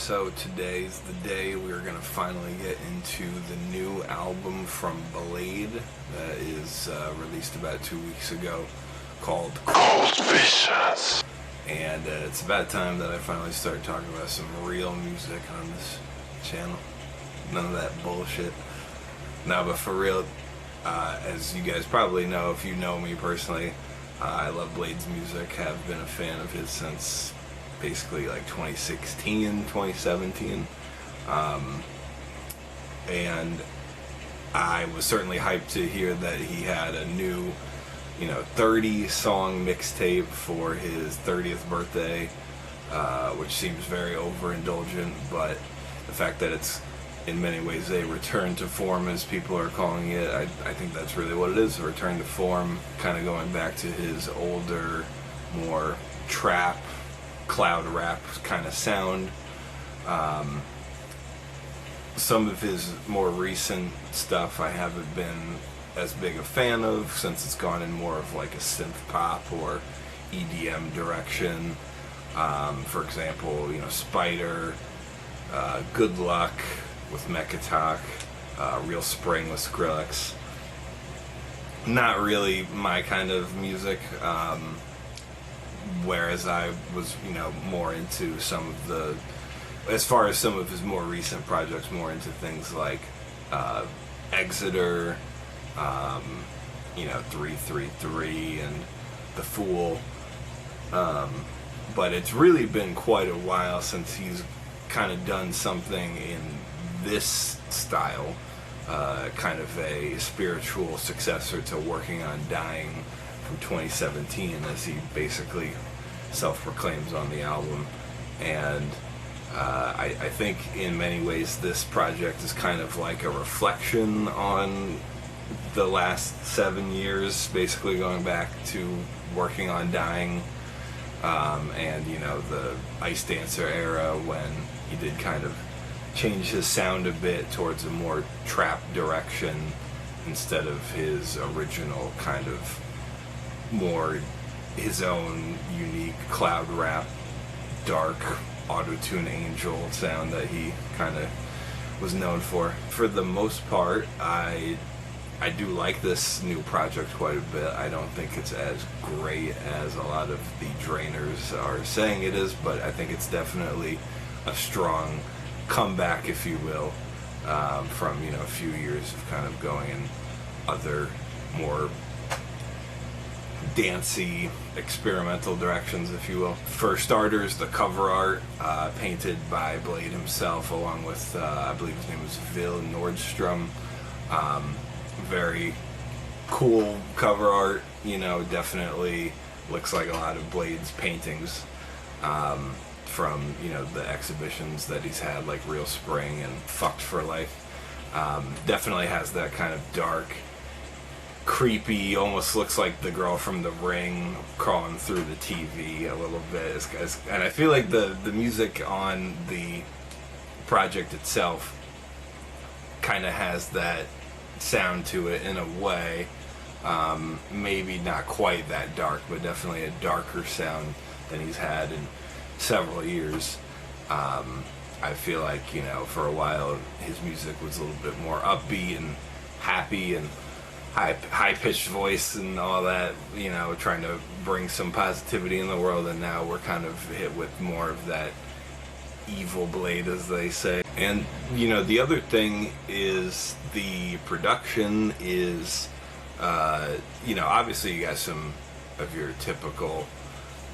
So today's the day we're going to finally get into the new album from Bladee that is released about 2 weeks ago called Cold Visions. And it's about time that I finally start talking about some real music on this channel. None of that bullshit. No, but for real, as you guys probably know, if you know me personally, I love Bladee's music, have been a fan of his since basically like 2016, 2017. And I was certainly hyped to hear that he had a new, 30 song mixtape for his 30th birthday, which seems very overindulgent, but the fact that it's in many ways a return to form, as people are calling it, I think that's really what it is, a return to form, kind of going back to his older, more trap, cloud rap kind of sound. Some of his more recent stuff I haven't been as big a fan of, since it's gone in more of like a synth pop or EDM direction. For example, Spider, Good Luck with Mecha Talk, Real Spring with Skrillex. Not really my kind of music. Whereas I was, more into some of the, as far as some of his more recent projects, more into things like Exeter, 333 and The Fool. But it's really been quite a while since he's kind of done something in this style, kind of a spiritual successor to Working on Dying from 2017, as he basically self-proclaims on the album. And I think in many ways this project is kind of like a reflection on the last 7 years, basically going back to Working on Dying, and the Ice Dancer era, when he did kind of change his sound a bit towards a more trap direction instead of his original kind of more his own unique cloud rap, dark autotune angel sound that he kind of was known for. For the most part, I do like this new project quite a bit. I don't think it's as great as a lot of the drainers are saying it is, but I think it's definitely a strong comeback, if you will, from a few years of kind of going in other more dancey, experimental directions, if you will. For starters, the cover art, painted by Bladee himself, along with, I believe his name was Vil Nordstrom. Very cool cover art, definitely looks like a lot of Bladee's paintings, from, the exhibitions that he's had, like Real Spring and Fucked for Life. Definitely has that kind of dark, creepy, almost looks like the girl from The Ring crawling through the TV a little bit. And I feel like the music on the project itself kind of has that sound to it in a way. Maybe not quite that dark, but definitely a darker sound than he's had in several years. I feel like, for a while his music was a little bit more upbeat and happy and high-pitched voice and all that, trying to bring some positivity in the world, and now we're kind of hit with more of that evil Bladee, as they say. And, the other thing is the production is, obviously you got some of your typical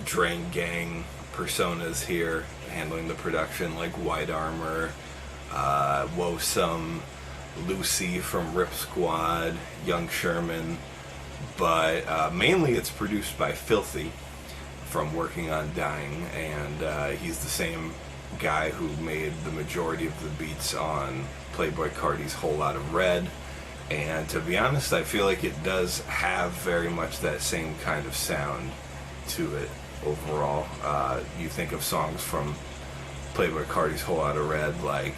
Drain Gang personas here handling the production, like White Armor, Wosome, Lucy from Rip Squad, Young Sherman, but mainly it's produced by Filthy from Working on Dying, and he's the same guy who made the majority of the beats on Playboi Carti's Whole Lotta Red. And to be honest, I feel like it does have very much that same kind of sound to it overall. You think of songs from Playboi Carti's Whole Lotta Red like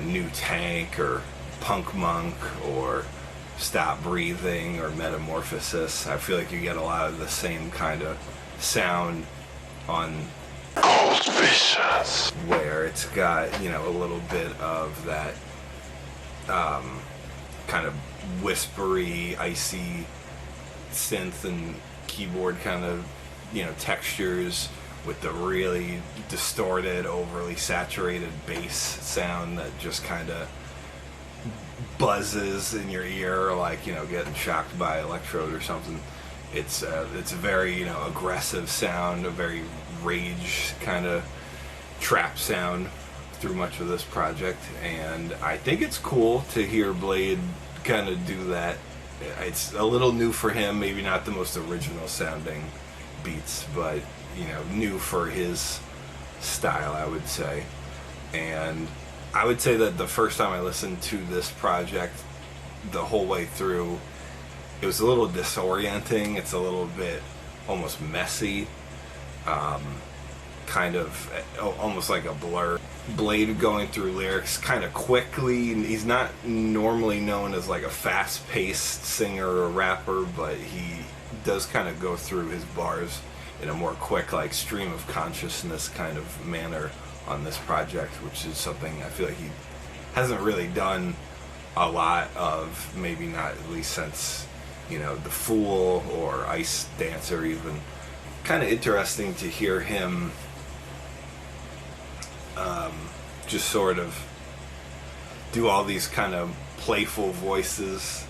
New Tank or Punk Monk or Stop Breathing or Metamorphosis. I feel like you get a lot of the same kind of sound on where it's got, you know, a little bit of that kind of whispery, icy synth and keyboard kind of, you know, textures with the really distorted, overly saturated bass sound that just kind of buzzes in your ear like, you know, getting shocked by an electrode or something. It's a very, you know, aggressive sound, a very rage kind of trap sound through much of this project, and I think it's cool to hear Bladee kind of do that. It's a little new for him, maybe not the most original sounding beats, but, you know, new for his style, I would say. And I would say that the first time I listened to this project the whole way through, it was a little disorienting. It's a little bit almost messy, kind of almost like a blur. Bladee going through lyrics kind of quickly. He's not normally known as like a fast-paced singer or rapper, but he does kind of go through his bars in a more quick, like, stream of consciousness kind of manner on this project, which is something I feel like he hasn't really done a lot of, maybe not at least since, you know, The Fool or Ice Dancer even. Kind of interesting to hear him just sort of do all these kind of playful voices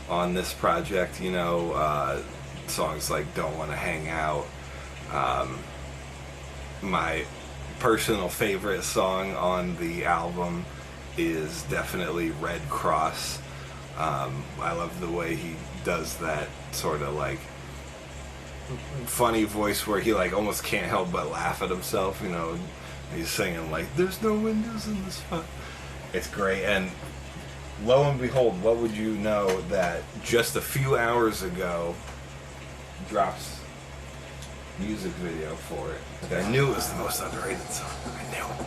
on this project, you know, songs like Don't Want to Hang Out. My personal favorite song on the album is definitely Red Cross. I love the way he does that sort of like funny voice where he like almost can't help but laugh at himself, you know. He's singing like, there's no windows in this spot. It's great. And lo and behold, what would you know that just a few hours ago drops music video for it. I knew it was the most underrated song. I knew it.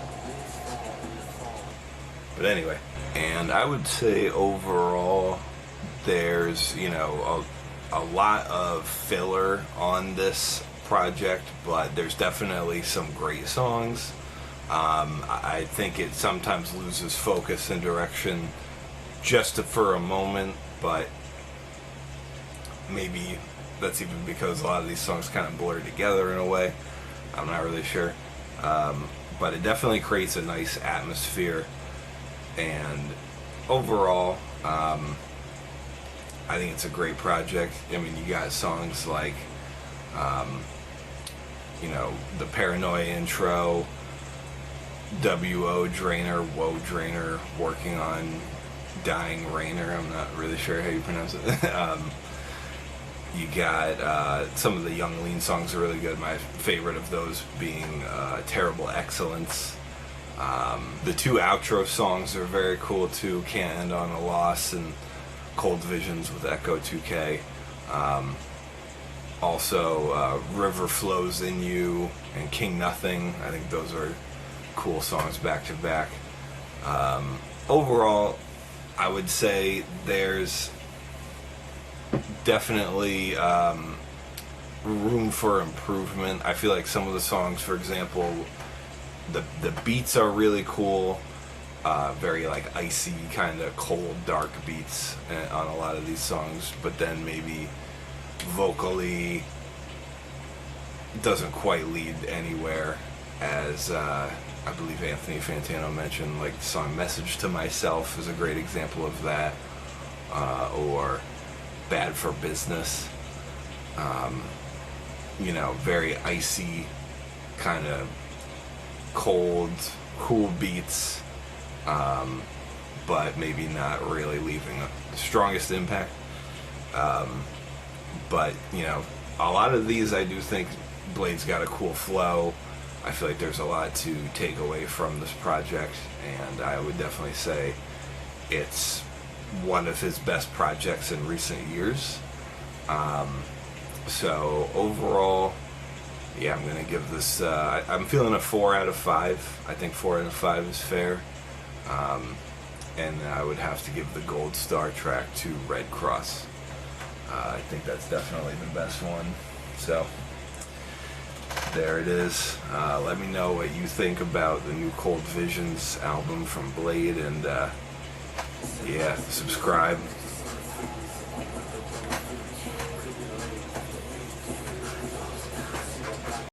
But anyway, and I would say overall there's, you know, a lot of filler on this project, but there's definitely some great songs. I think it sometimes loses focus and direction just for a moment, but maybe that's even because a lot of these songs kind of blur together in a way. I'm not really sure. But it definitely creates a nice atmosphere, and overall, I think it's a great project. I mean, you got songs like, you know, the Paranoia intro, W.O. Drainer, Woe Drainer, working on Dying Rainer. I'm not really sure how you pronounce it. You got some of the Young Lean songs are really good. My favorite of those being Terrible Excellence. The two outro songs are very cool too, Can't End on a Loss and Cold Visions with Echo 2K. Also, River Flows in You and King Nothing. I think those are cool songs back to back. Overall, I would say there's definitely room for improvement. I feel like some of the songs, for example, the beats are really cool, very like icy, kind of cold, dark beats on a lot of these songs, but then maybe vocally doesn't quite lead anywhere, as I believe Anthony Fantano mentioned. Like the song Message to Myself is a great example of that, or Bad for Business. You know, very icy, kind of cold, cool beats, but maybe not really leaving the strongest impact. But, you know, a lot of these I do think Blade's got a cool flow. I feel like there's a lot to take away from this project, and I would definitely say it's one of his best projects in recent years. So overall, yeah, I'm going to give this, I'm feeling a 4 out of 5. I think 4 out of 5 is fair. And I would have to give the gold star track to Red Cross. I think that's definitely the best one. So there it is. Let me know what you think about the new Cold Visions album from Bladee, and yeah, subscribe.